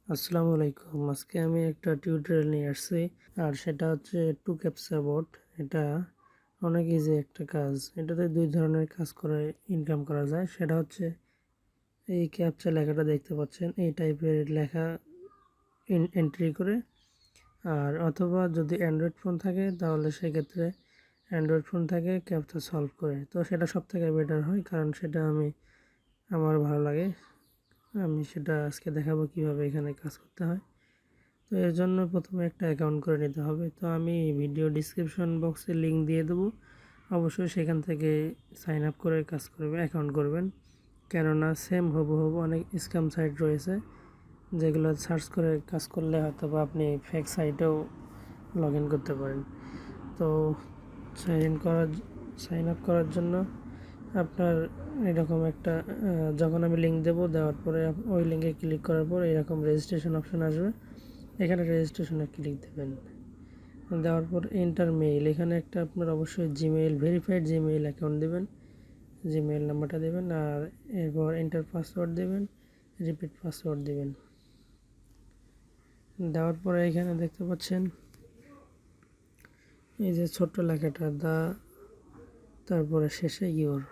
আসসালামু আলাইকুম। আজকে আমি একটা টিউটোরিয়াল নিয়ে আসছি, আর সেটা হচ্ছে টু ক্যাপচা বোর্ড। এটা অনেক ইজি একটা কাজ। এটাতে দুই ধরনের কাজ করে ইনকাম করা যায়। সেটা হচ্ছে এই ক্যাপচা লেখাটা দেখতে পাচ্ছেন, এই টাইপের লেখা এন্ট্রি করে, আর অথবা যদি অ্যান্ড্রয়েড ফোন থাকে তাহলে সেক্ষেত্রে অ্যান্ড্রয়েড ফোন থেকে ক্যাপচা সলভ করে। তো সেটা সব থেকে বেটার হয়, কারণ সেটা আমার ভালো লাগে। আমি সেটা আজকে দেখাবো কিভাবে এখানে কাজ করতে হয়। তো এর জন্য প্রথমে একটা অ্যাকাউন্ট করে নিতে হবে। তো আমি ভিডিও ডিসক্রিপশন বক্সে লিঙ্ক দিয়ে দেবো, অবশ্যই সেখান থেকে সাইন আপ করে কাজ করবে, অ্যাকাউন্ট করবেন। কেননা সেম হুবহু অনেক স্ক্যাম সাইট রয়েছে, যেগুলো সার্চ করে কাজ করলে হয়তো বা আপনি ফেক সাইটেও লগ ইন করতে পারেন। তো সাইন আপ করার জন্য আপনার এরকম একটা যখন আমি লিঙ্ক দেওয়ার পরে ওই লিঙ্কে ক্লিক করার পর এরকম রেজিস্ট্রেশন অপশন আসবে। এখানে রেজিস্ট্রেশনে ক্লিক দেবেন, দেওয়ার পর এন্টার মেইল, এখানে একটা আপনার অবশ্যই জিমেইল, ভেরিফাইড জিমেইল অ্যাকাউন্ট দেবেন, জিমেইল নাম্বারটা দেবেন, আর এরপর এন্টার পাসওয়ার্ড দেবেন, রিপিট পাসওয়ার্ড দেবেন। দেওয়ার পরে এখানে দেখতে পাচ্ছেন এই যে ছোট্ট লেখাটা দা, তারপরে শেষে ইউর।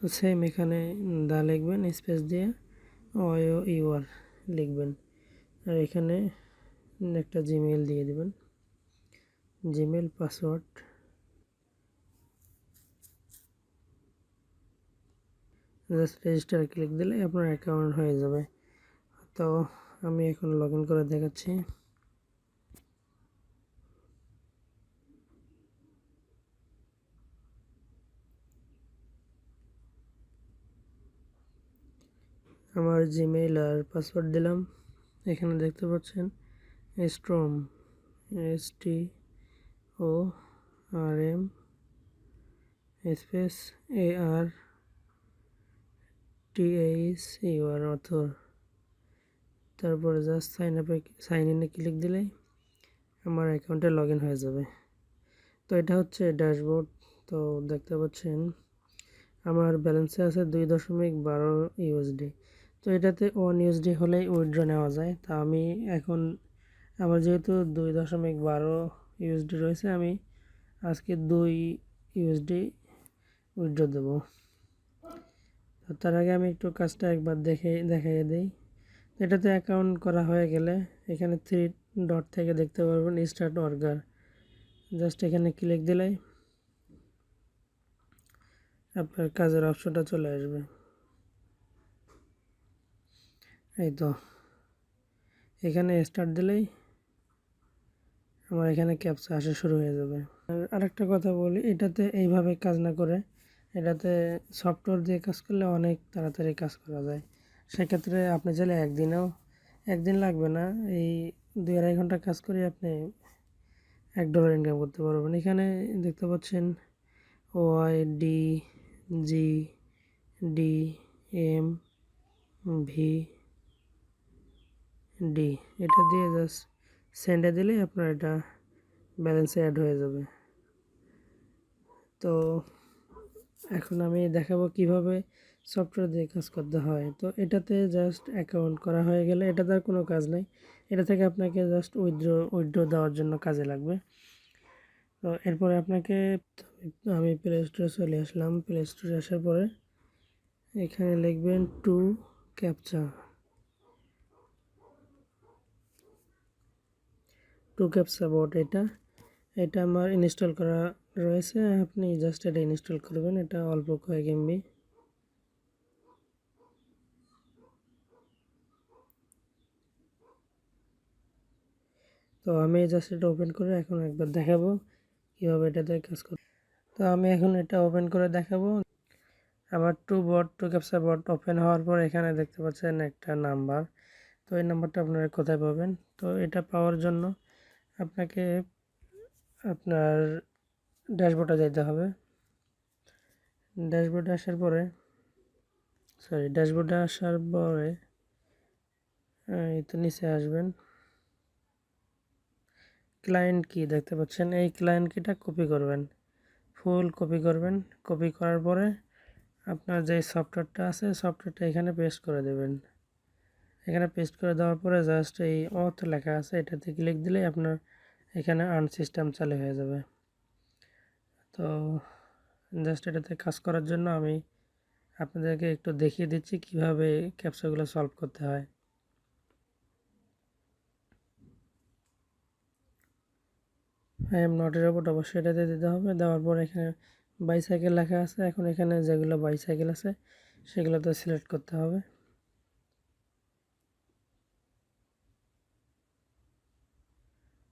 তো সেম এখানে দা লিখবেন, স্পেস দিয়ে অয় ইউর লিখবেন, আর এখানে একটা জিমেইল দিয়ে দেবেন, Gmail password, just register click দিলে আপনার অ্যাকাউন্ট হয়ে যাবে। তো আমি এখন লগ ইন করে দেখাচ্ছি। আমার জিমেইল আর পাসওয়ার্ড দিলাম। এখানে দেখতে পাচ্ছেন storm, STORM space ARTHUR author. তারপরে জাস্ট সাইন ইনে ক্লিক দিলেই আমার অ্যাকাউন্টে লগ ইন হয়ে যাবে। তো এটা হচ্ছে ড্যাশবোর্ড। তো দেখতে পাচ্ছেন আমার ব্যালেন্সে আছে 2.12 ইউএসডি। তো এটাতে 1 ইউএসডি হলেই উইথড্র নেওয়া যায়। তা আমি এখন আমার যেহেতু 2.12 ইউএসডি রয়েছে, আমি আজকে 2 ইউএসডি উইথড্র দেবো। তার আগে আমি একটু কাজটা একবার দেখাইয়ে দিই। এটাতে অ্যাকাউন্ট করা হয়ে গেলে এখানে 3 ডট থেকে দেখতে পারবেন স্টার্ট অর্গার, জাস্ট এখানে ক্লিক দিলেই আপনার কাজের অপশনটা চলে আসবে। এই তো এখানে স্টার্ট দিলেই আমার এখানে ক্যাপচা আসা শুরু হয়ে যাবে। আর আরেকটা কথা বলি, এটাতে এইভাবে কাজ না করে এটাতে সফটওয়্যার দিয়ে কাজ করলে অনেক তাড়াতাড়ি কাজ করা যায়। সেক্ষেত্রে আপনি চাইলে একদিন লাগবে না, এই 2-2.5 ঘন্টা কাজ করে আপনি $1 ইনকাম করতে পারবেন। এখানে দেখতে পাচ্ছেন OIDGDMVD, এটা দিয়ে জাস্ট সেন্ডে দিলে আপনার এটা ব্যালেন্সে অ্যাড হয়ে যাবে। তো এখন আমি দেখাবো কিভাবে সফটওয়্যার দিয়ে কাজ করতে হয়। তো এটাতে জাস্ট অ্যাকাউন্ট করা হয়ে গেলে এটাতে আর কোনো কাজ নেই, এটা থেকে আপনাকে জাস্ট উইথড্র দেওয়ার জন্য কাজে লাগবে। তো এরপরে আপনাকে, আমি প্লে স্টোরে চলে আসলাম। প্লে স্টোরে আসার পরে এখানে লিখবেন টু ক্যাপচা বোর্ড। এটা আমার ইনস্টল করা রয়েছে, আপনি জাস্ট এটা ইনস্টল করবেন। এটা অল্প কয়েক এমবি। তো আমি জাস্ট এটা ওপেন করে এখন একবার দেখাবো কীভাবে এটাতে কাজ করে। তো আমি এখন এটা ওপেন করে দেখাবো। আমার টু ক্যাপচা বোর্ড ওপেন হওয়ার পর এখানে দেখতে পাচ্ছেন একটা নাম্বার। তো এই নাম্বারটা আপনারা কোথায় পাবেন? তো এটা পাওয়ার জন্য আপনাকে আপনার ড্যাশবোর্ডে যেতে হবে। ড্যাশবোর্ডে আসার পরে এই তো নিচে আসবেন, ক্লায়েন্ট কি দেখতে পাচ্ছেন, এই ক্লায়েন্ট কিটা কপি করবেন, ফুল কপি করবেন। কপি করার পরে আপনার যে সফটওয়্যারটা আছে সফটওয়্যারটা এখানে পেস্ট করে দেবেন। এখানে পেস্ট করে দেওয়ার পরে জাস্ট এই অথ লেখা আছে এটাতে ক্লিক দিলেই আপনার এখানে আর্ন সিস্টেম চালু হয়ে যাবে। তো জাস্ট এটাতে কাজ করার জন্য আমি আপনাদেরকে একটু দেখিয়ে দিচ্ছি কিভাবে ক্যাপচাগুলো সলভ করতে হয়। আই এম নট এর রোবট অবশ্যই এটাতে দিতে হবে। দেওয়ার পর এখানে বাইসাইকেল লেখা আছে, এখন এখানে যেগুলো বাইসাইকেল আছে সেগুলোতে সিলেক্ট করতে হবে।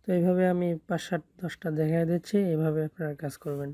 তো এইভাবে আমি 5, 7, 10টা দেখাই দিচ্ছি, এইভাবে আপনারা কাজ করবেন।